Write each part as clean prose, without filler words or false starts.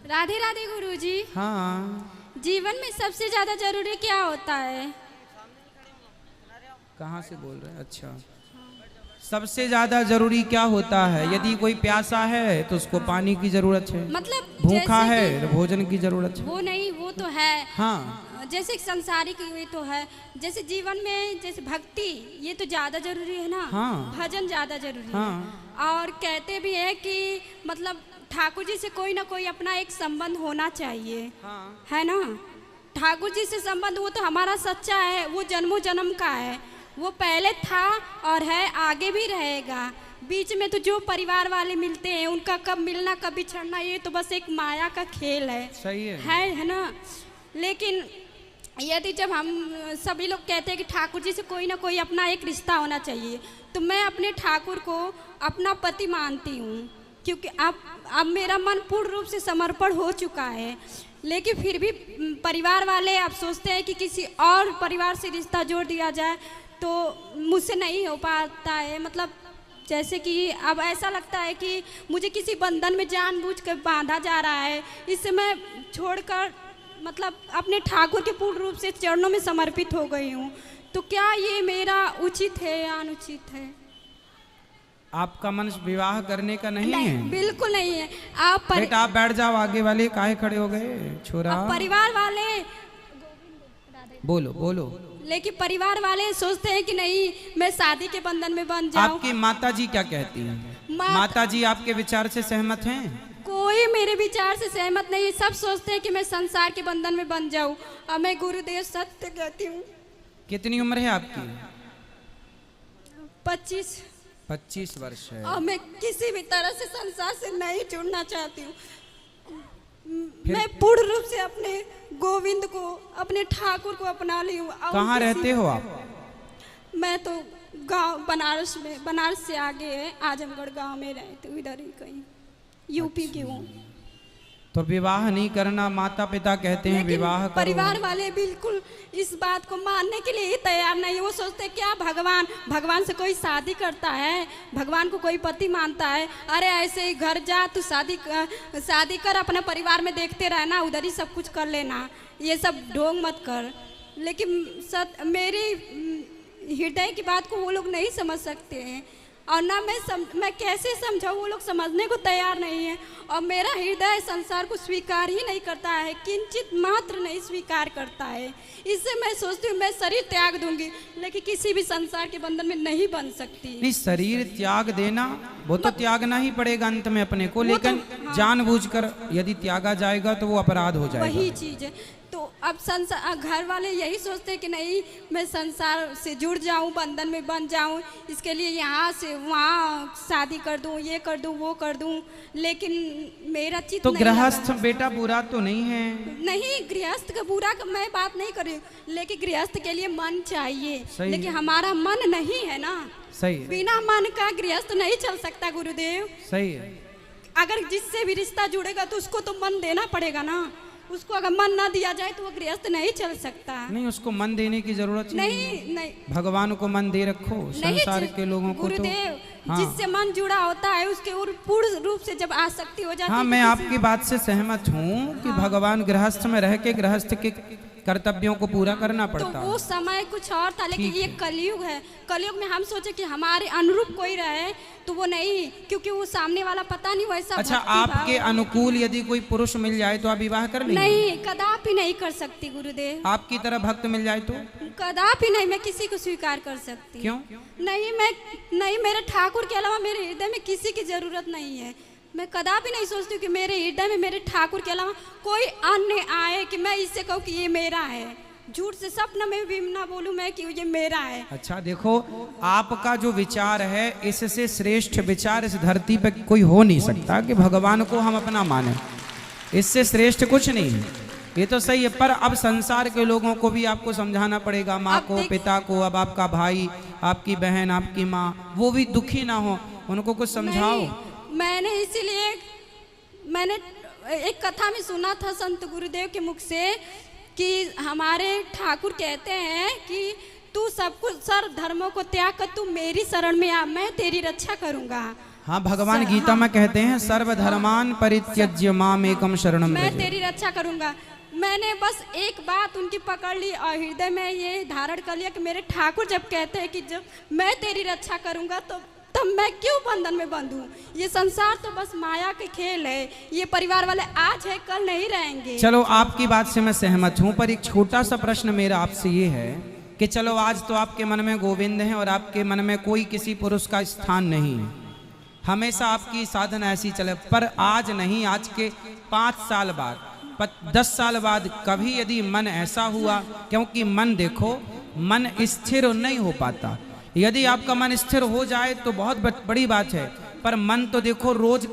राधे राधे गुरुजी। हाँ, जीवन में सबसे ज्यादा जरूरी क्या होता है? कहाँ से बोल रहे हैं? अच्छा, सबसे ज्यादा जरूरी क्या होता है? यदि कोई प्यासा है तो उसको पानी की जरूरत है, मतलब भूखा जैसे है कि तो भोजन की जरूरत है। वो नहीं, वो तो है। हाँ, जैसे संसारिक ये तो है। जैसे जीवन में जैसे भक्ति ये तो ज्यादा जरूरी है ना। हाँ। भजन ज्यादा जरूरी है। हाँ। और कहते भी है कि मतलब ठाकुर जी से कोई ना कोई अपना एक संबंध होना चाहिए। हाँ। है ना। ठाकुर जी से संबंध वो तो हमारा सच्चा है, वो जन्मों जन्म का है। वो पहले था और है, आगे भी रहेगा। बीच में तो जो परिवार वाले मिलते हैं उनका कब मिलना कब बिछड़ना ये तो बस एक माया का खेल है। सही है ना। लेकिन यदि जब हम सभी लोग कहते हैं कि ठाकुर जी से कोई ना कोई अपना एक रिश्ता होना चाहिए, तो मैं अपने ठाकुर को अपना पति मानती हूँ, क्योंकि अब मेरा मन पूर्ण रूप से समर्पण हो चुका है। लेकिन फिर भी परिवार वाले अब सोचते हैं कि किसी और परिवार से रिश्ता जोड़ दिया जाए, तो मुझसे नहीं हो पाता है। मतलब जैसे कि अब ऐसा लगता है कि मुझे किसी बंधन में जानबूझकर बांधा जा रहा है। इससे मैं छोड़कर मतलब अपने ठाकुर के पूर्ण रूप से चरणों में समर्पित हो गई हूँ। तो क्या ये मेरा उचित है या अनुचित है? आपका मन विवाह करने का नहीं है? बिल्कुल नहीं है। बेटा आप बैठ जाओ, आगे वाले काहे खड़े हो गए? छोरा परिवार वाले बोलो बोलो। लेकिन परिवार वाले सोचते हैं कि नहीं मैं शादी के बंधन में बंध जाऊं। आपकी माता जी क्या कहती हैं? माता जी आपके विचार से सहमत हैं? कोई मेरे विचार से सहमत नहीं है। सब सोचते हैं कि मैं संसार के बंधन में बंध जाऊं। और मैं गुरुदेव सत्य कहती हूँ। कितनी उम्र है आपकी? 25 वर्ष है। और मैं किसी भी तरह से संसार से नहीं जुड़ना चाहती हूँ। मैं पूर्ण रूप से अपने गोविंद को, अपने ठाकुर को अपना ली हूँ। कहाँ रहते हो आप? मैं तो गांव बनारस में, बनारस से आगे है आजमगढ़ गांव में रहती हूँ, इधर ही कहीं यूपी की हूँ। तो विवाह नहीं करना माता पिता कहते हैं, विवाह करो। परिवार वाले बिल्कुल इस बात को मानने के लिए ही तैयार नहीं है। वो सोचते हैं क्या भगवान से कोई शादी करता है, भगवान को कोई पति मानता है? अरे ऐसे ही घर जा, तू शादी कर, अपने परिवार में देखते रहना, उधर ही सब कुछ कर लेना, ये सब ढोंग मत कर। लेकिन मेरी हृदय की बात को वो लोग नहीं समझ सकते हैं। और ना मैं कैसे समझाऊँ, वो लोग समझने को तैयार नहीं है। और मेरा हृदय संसार को स्वीकार ही नहीं करता है, किंचित मात्र नहीं स्वीकार करता है। इससे मैं सोचती हूँ मैं शरीर त्याग दूंगी, लेकिन किसी भी संसार के बंधन में नहीं बन सकती। नहीं, शरीर त्याग देना वो तो त्यागना ही पड़ेगा अंत में अपने को, लेकिन हाँ। जानबूझकर यदि त्यागा जाएगा तो वो अपराध हो जाएगा। वही चीज है। तो अब संसार घर वाले यही सोचते हैं कि नहीं मैं संसार से जुड़ जाऊं, बंधन में बन जाऊं, इसके लिए यहाँ से वहाँ शादी कर दूं, ये कर दूं, वो कर दूं। लेकिन मेरा चित्त तो नहीं गृहस्थ बेटा बुरा तो नहीं है? नहीं, गृहस्थ का बुरा का मैं बात नहीं कर रही, लेकिन गृहस्थ के लिए मन चाहिए। लेकिन हमारा मन नहीं है ना। सही। बिना मन का गृहस्थ नहीं चल सकता गुरुदेव। सही है। अगर जिससे भी रिश्ता जुड़ेगा तो उसको तो मन देना पड़ेगा ना। उसको अगर मन ना दिया जाए तो वो गृहस्थ नहीं चल सकता। नहीं, उसको मन देने की जरूरत नहीं। भगवान को मन दे रखो, संसार के लोगों को गुरुदेव तो हाँ। जिससे मन जुड़ा होता है उसके पूर्ण रूप से जब आसक्ति हो जाती है। हाँ, मैं आपकी बात से सहमत हूँ कि भगवान गृहस्थ में रह के गृहस्थ के कर्तव्यों को पूरा करना पड़ता। तो वो समय कुछ और था, लेकिन ये कलयुग है। कलयुग में हम सोचे कि हमारे अनुरूप कोई रहे, तो वो नहीं, क्योंकि वो सामने वाला पता नहीं वैसा। अच्छा, आपके अनुकूल यदि कोई पुरुष मिल जाए तो आप विवाह कर लेंगे? नहीं, कदापि नहीं कर सकती गुरुदेव। आपकी तरह भक्त मिल जाए तो? कदापि नहीं, मैं किसी को स्वीकार कर सकती। क्यों? नहीं, मेरे ठाकुर के अलावा मेरे हृदय में किसी की जरूरत नहीं है। मैं कदापि नहीं सोचती कि मेरे हृदय में मेरे ठाकुर के अलावा कोई अन्य आए कि मैं इससे कहूँ कि ये मेरा है। झूठ से सपना में भी ना बोलूँ मैं कि ये मेरा है। अच्छा देखो, आपका जो विचार है इससे श्रेष्ठ विचार इस धरती पे कोई हो नहीं सकता कि भगवान को हम अपना माने। इससे श्रेष्ठ कुछ नहीं है, ये तो सही है। पर अब संसार के लोगों को भी आपको समझाना पड़ेगा, माँ को, पिता को, अब आपका भाई, आपकी बहन, आपकी माँ, वो भी दुखी ना हो, उनको कुछ समझाओ। मैंने मैंने एक कथा में सुना था संत गुरुदेव के मुख से कि हमारे ठाकुर कहते हैं कि तू सब कुछ सर्व धर्मों को त्याग कर तू मेरी शरण में आ, मैं तेरी रक्षा करूंगा। हाँ, भगवान गीता में कहते हैं सर्वधर्मान परित्यज्य माम एकम शरणम मैं व्रज। तेरी रक्षा करूंगा। मैंने बस एक बात उनकी पकड़ ली और हृदय में ये धारण कर लिया कि मेरे ठाकुर जब कहते हैं कि जब मैं तेरी रक्षा करूंगा तो तब मैं क्यों बंधन में बंधूं। ये संसार तो बस माया के खेल है, ये परिवार वाले आज है कल नहीं रहेंगे। चलो आपकी बात से मैं सहमत हूं, पर एक छोटा सा प्रश्न मेरा आपसे ये है कि चलो आज तो आपके मन में गोविंद है और आपके मन में कोई किसी पुरुष का स्थान नहीं है, हमेशा आपकी साधना ऐसी चले, पर आज नहीं, आज के 5 साल बाद 10 साल बाद कभी यदि मन ऐसा हुआ, क्योंकि मन देखो मन स्थिर नहीं हो पाता, यदि आपका मन स्थिर हो जाए तो बहुत बड़ी बात है, पर मन तो देखो रोज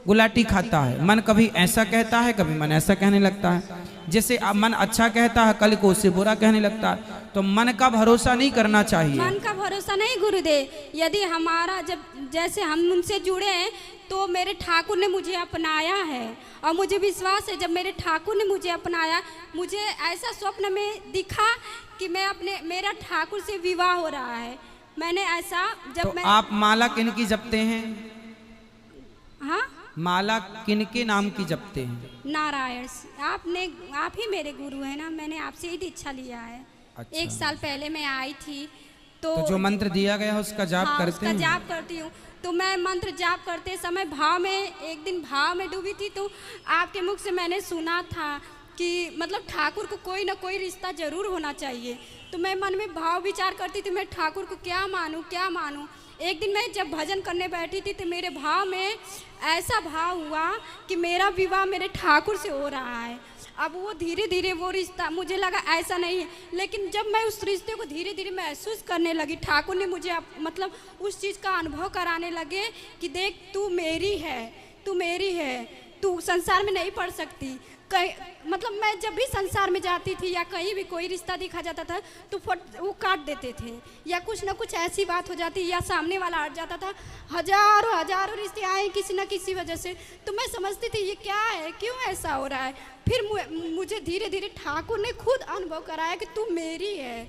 गुलाटी खाता है, मन कभी ऐसा कहता है कभी मन ऐसा कहने लगता है, जैसे अब मन अच्छा कहता है कल को उससे बुरा कहने लगता है, तो मन का भरोसा नहीं करना चाहिए। मन का भरोसा नहीं गुरुदेव, यदि हमारा जब जैसे हम उनसे जुड़े हैं तो मेरे ठाकुर ने मुझे अपनाया है और मुझे विश्वास है जब मेरे ठाकुर ने मुझे अपनाया, मुझे ऐसा स्वप्न में दिखा कि मेरा ठाकुर से विवाह हो रहा है। मैंने ऐसा जब तो आप माला किनकी जपते हैं? हाँ, माला किनके नाम की जपते हैं? नारायण। आप ही मेरे गुरु हैं ना, मैंने आपसे ही दीक्षा लिया है। अच्छा। 1 साल पहले मैं आई थी तो जो मंत्र दिया गया है उसका जाप करते उसका हैं? जाप करती हूँ। तो मैं मंत्र जाप करते समय एक दिन भाव में डूबी थी, तो आपके मुख से मैंने सुना था कि मतलब ठाकुर को कोई ना कोई रिश्ता जरूर होना चाहिए। तो मैं मन में भाव विचार करती थी, मैं ठाकुर को क्या मानूं। एक दिन मैं जब भजन करने बैठी थी तो मेरे भाव में ऐसा भाव हुआ कि मेरा विवाह मेरे ठाकुर से हो रहा है। अब वो धीरे धीरे वो रिश्ता, मुझे लगा ऐसा नहीं है, लेकिन जब मैं उस रिश्ते को धीरे धीरे महसूस करने लगी, ठाकुर ने मुझे मतलब उस चीज़ का अनुभव कराने लगे कि देख तू मेरी है, तू संसार में नहीं पड़ सकती। कहीं मतलब मैं जब भी संसार में जाती थी या कहीं भी कोई रिश्ता दिखा जाता था तो वो काट देते थे, या कुछ ना कुछ ऐसी बात हो जाती या सामने वाला हट जाता था। हजारों रिश्ते आए किसी न किसी वजह से। तो मैं समझती थी ये क्या है, क्यों ऐसा हो रहा है। फिर मुझे धीरे धीरे ठाकुर ने खुद अनुभव कराया कि तू मेरी है,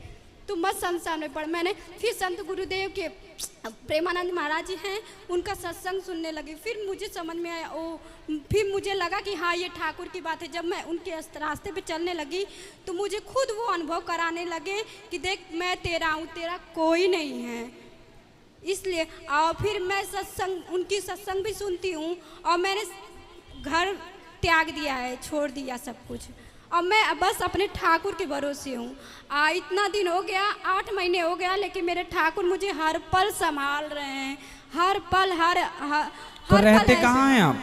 तू मत संसार में पढ़। मैंने फिर संत गुरुदेव के प्रेमानंद महाराज जी हैं, उनका सत्संग सुनने लगी। फिर मुझे समझ में आया, फिर मुझे लगा कि हाँ ये ठाकुर की बात है। जब मैं उनके रास्ते पे चलने लगी तो मुझे खुद वो अनुभव कराने लगे कि देख मैं तेरा हूँ, तेरा कोई नहीं है। इसलिए और फिर मैं उनकी सत्संग भी सुनती हूँ और मैंने घर त्याग दिया है, छोड़ दिया सब कुछ, और मैं बस अपने ठाकुर के भरोसे हूँ। इतना दिन हो गया, 8 महीने हो गया, लेकिन मेरे ठाकुर मुझे हर पल संभाल रहे हैं, हर पल तो रहते कहाँ हैं आप?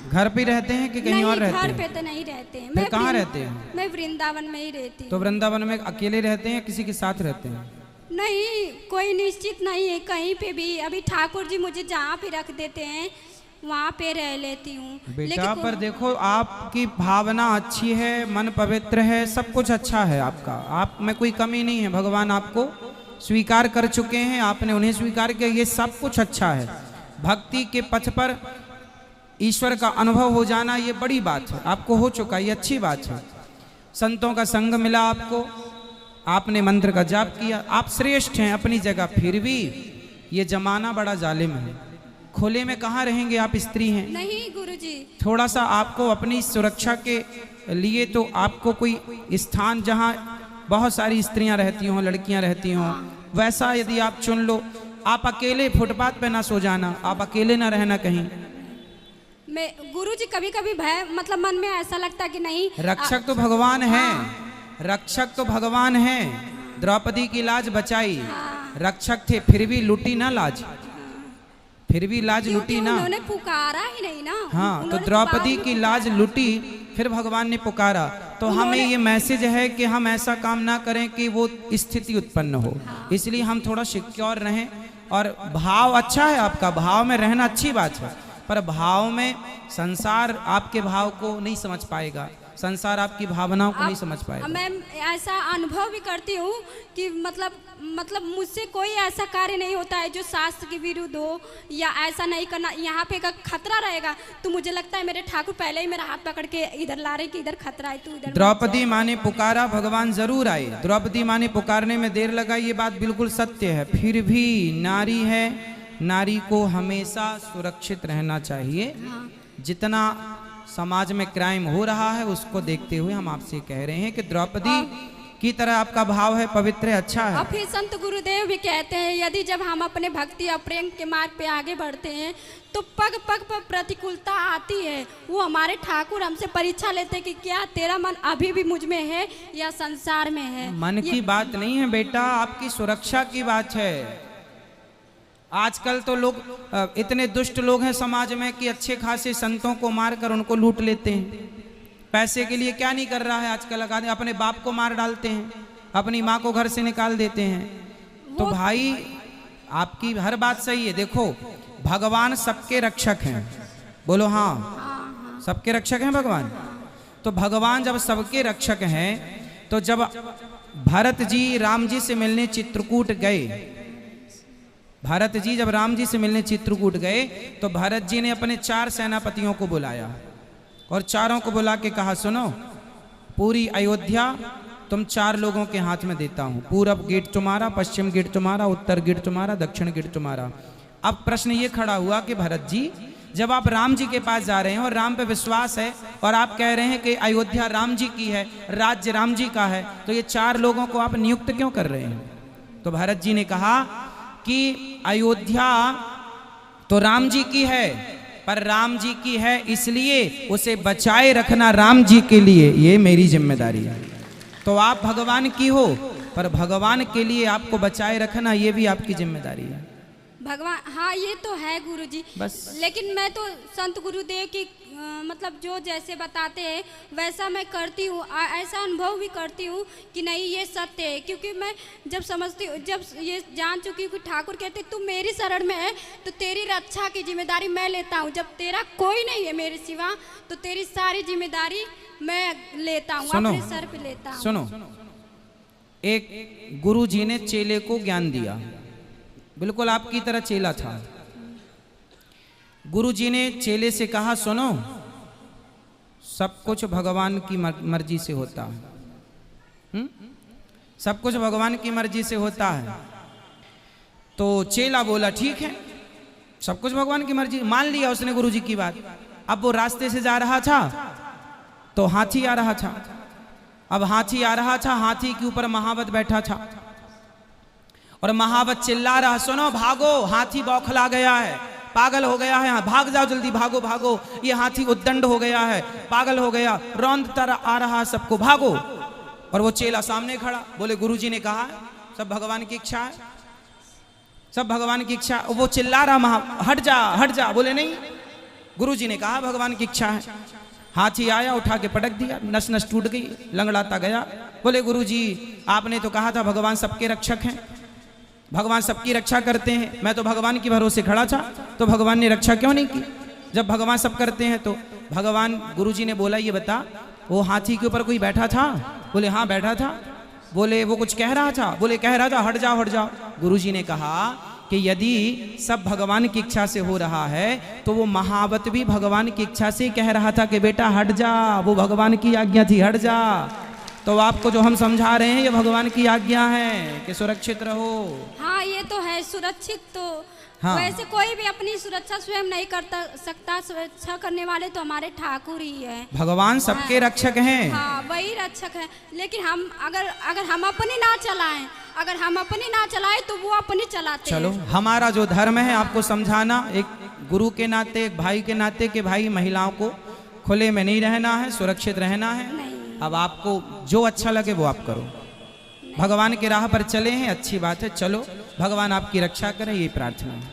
घर पे रहते हैं कि कहीं और रहते हैं? घर पे तो नहीं रहते हैं। फिर कहाँ रहते हैं? मैं वृंदावन में ही रहती हूँ। तो वृंदावन में अकेले रहते हैं, किसी के साथ रहते हैं? नहीं, कोई निश्चित नहीं है कहीं पे भी। अभी ठाकुर जी मुझे जहाँ पे रख देते हैं वहाँ पे रह लेती हूँ। बेटा पर देखो आपकी भावना अच्छी है, मन पवित्र है, सब कुछ अच्छा है आपका, आप में कोई कमी नहीं है। भगवान आपको स्वीकार कर चुके हैं, आपने उन्हें स्वीकार किया, ये सब कुछ अच्छा है। भक्ति के पथ पर ईश्वर का अनुभव हो जाना ये बड़ी बात है, आपको हो चुका, ये अच्छी बात है। संतों का संग मिला आपको, आपने मंत्र का जाप किया, आप श्रेष्ठ हैं अपनी जगह। फिर भी ये जमाना बड़ा जालिम है, खुले में कहाँ रहेंगे आप, स्त्री हैं। नहीं गुरुजी, थोड़ा सा आपको अपनी सुरक्षा के लिए तो आपको कोई स्थान जहाँ बहुत सारी स्त्रियां रहती हों, लड़कियां रहती हों, वैसा यदि आप चुन लो। आप अकेले फुटपाथ पे ना सो जाना, आप अकेले ना रहना कहीं। मैं गुरुजी कभी कभी भय मतलब मन में ऐसा लगता कि नहीं, रक्षक तो भगवान है, रक्षक तो भगवान है। द्रौपदी की लाज बचाई, रक्षक थे, फिर भी लुटी ना लाज, फिर भी लाज लुटी ना, उन्होंने पुकारा ही नहीं ना। हाँ, तो द्रौपदी की लाज लुटी, फिर भगवान ने पुकारा। तो हमें ये मैसेज है कि हम ऐसा काम ना करें कि वो स्थिति उत्पन्न हो। इसलिए हम थोड़ा सिक्योर रहें। और भाव अच्छा है आपका, भाव में रहना अच्छी बात है, पर भाव में संसार आपके भाव को नहीं समझ पाएगा, संसार आपकी भावनाओं को नहीं समझ पाएगा। मैं ऐसा अनुभव भी करती हूँ कि मतलब मुझसे कोई ऐसा कार्य नहीं होता है जो शास्त्र के विरुद्ध हो, या ऐसा नहीं करना। यहाँ पे का खतरा रहेगा तो मुझे लगता है मेरे ठाकुर पहले ही मेरा हाथ पकड़ के इधर ला रहे कि इधर खतरा है, तू इधर। द्रौपदी माँ ने पुकारा, भगवान जरूर आए। द्रौपदी माँ ने पुकारने में देर लगा, ये बात बिल्कुल सत्य है। फिर भी नारी है, नारी को हमेशा सुरक्षित रहना चाहिए। हाँ जितना समाज में क्राइम हो रहा है उसको देखते हुए हम आपसे कह रहे हैं कि द्रौपदी की तरह आपका भाव है, पवित्र है, अच्छा है। और फिर संत गुरुदेव भी कहते हैं यदि जब हम अपने भक्ति और प्रेम के मार्ग पे आगे बढ़ते हैं तो पग पग पर प्रतिकूलता आती है। वो हमारे ठाकुर हमसे परीक्षा लेते हैं कि क्या तेरा मन अभी भी मुझ में है या संसार में है। मन की बात नहीं है बेटा, आपकी सुरक्षा की बात है। आजकल तो लोग इतने दुष्ट लोग हैं समाज में कि अच्छे खासे संतों को मारकर उनको लूट लेते हैं। पैसे के लिए क्या नहीं कर रहा है आजकल, अपने बाप को मार डालते हैं, अपनी माँ को घर से निकाल देते हैं। तो भाई आपकी हर बात सही है। देखो भगवान सबके रक्षक हैं, बोलो हाँ, सबके रक्षक हैं भगवान। तो भगवान जब सबके रक्षक हैं तो जब भरत जी राम जी से मिलने चित्रकूट गए, भरत जी जब राम जी से मिलने चित्रकूट गए तो भरत जी ने अपने 4 सेनापतियों को बुलाया और चारों को बुला के कहा सुनो, पूरी अयोध्या तुम 4 लोगों के हाथ में देता हूं। पूरब गेट तुम्हारा, पश्चिम गेट तुम्हारा, उत्तर गेट तुम्हारा, दक्षिण गेट तुम्हारा। अब प्रश्न ये खड़ा हुआ कि भरत जी जब आप राम जी के पास जा रहे हैं और राम पे विश्वास है और आप कह रहे हैं कि अयोध्या राम जी की है, राज्य राम जी का है, तो ये 4 लोगों को आप नियुक्त क्यों कर रहे हैं? तो भरत जी ने कहा कि अयोध्या तो राम जी की है, पर राम जी की है इसलिए उसे बचाए रखना राम जी के लिए ये मेरी जिम्मेदारी है। तो आप भगवान की हो पर भगवान के लिए आपको बचाए रखना ये भी आपकी जिम्मेदारी है। भगवान हाँ ये तो है गुरुजी, बस। लेकिन मैं तो संत गुरुदेव की मतलब जो जैसे बताते हैं वैसा मैं करती हूँ। ऐसा अनुभव भी करती हूँ कि नहीं ये सत्य है, क्योंकि मैं जब समझती हूँ, जब ये जान चुकी हूँ कि ठाकुर कहते तू मेरी शरण में है तो तेरी रक्षा की जिम्मेदारी मैं लेता हूँ। जब तेरा कोई नहीं है मेरे सिवा तो तेरी सारी जिम्मेदारी मैं लेता हूँ, अपने सर पे लेता हूँ। सुनो, एक गुरु जी ने चेले को ज्ञान दिया, बिल्कुल आपकी तरह चेला था। गुरु जी ने चेले से कहा सुनो, सब कुछ भगवान की मर्जी से होता है, सब कुछ भगवान की मर्जी से होता है। तो चेला बोला ठीक है, सब कुछ भगवान की मर्जी, मान लिया उसने गुरु जी की बात। अब वो रास्ते से जा रहा था तो हाथी आ रहा था। अब हाथी आ रहा था, हाथी के ऊपर महावत बैठा था और महावत चिल्ला रहा सुनो भागो, हाथी बौखला गया है, पागल हो गया है, भाग जाओ जल्दी, भागो भागो, ये हाथी उद्दंड हो गया है, पागल हो गया, रौंदता आ रहा सबको, भागो। और वो चेला सामने खड़ा, बोले गुरुजी ने कहा सब भगवान की इच्छा है, सब भगवान की इच्छा। वो चिल्ला रहा हट जा हट जा, बोले नहीं, गुरुजी ने कहा भगवान की इच्छा है। हाथी आया, उठा के पटक दिया, नस नस टूट गई, लंगड़ाता गया। बोले गुरुजी आपने तो कहा था भगवान सबके रक्षक हैं, भगवान सबकी रक्षा करते हैं, मैं तो भगवान की भरोसे खड़ा था, तो भगवान ने रक्षा क्यों नहीं की? जब भगवान सब करते हैं तो भगवान। गुरुजी ने बोला ये बता वो हाथी के ऊपर कोई बैठा था? बोले हाँ बैठा था। बोले वो कुछ कह रहा था? बोले कह रहा था हट जाओ हट जाओ। गुरुजी ने कहा कि यदि सब भगवान की इच्छा से हो रहा है तो वो महावत भी भगवान की इच्छा से कह रहा था कि बेटा हट जा, वो भगवान की आज्ञा थी, हट जा। तो आपको जो हम समझा रहे हैं ये भगवान की आज्ञा है कि सुरक्षित रहो। हाँ ये तो है सुरक्षित। तो हाँ। वैसे कोई भी अपनी सुरक्षा स्वयं नहीं करता सकता, सुरक्षा करने वाले तो हमारे ठाकुर ही है। भगवान सबके रक्षक हैं। हाँ वही रक्षक है, लेकिन हम अगर हम अपनी ना चलाएं, अगर हम अपनी ना चलाएं तो वो अपनी चलाते चलो हैं। हमारा जो धर्म है आपको समझाना, एक गुरु के नाते, एक भाई के नाते कि भाई महिलाओं को खुले में नहीं रहना है, सुरक्षित रहना है। नहीं। अब आपको जो अच्छा लगे वो आप करो, भगवान के राह पर चले हैं, अच्छी बात है, चलो भगवान आपकी रक्षा करें, ये प्रार्थना है।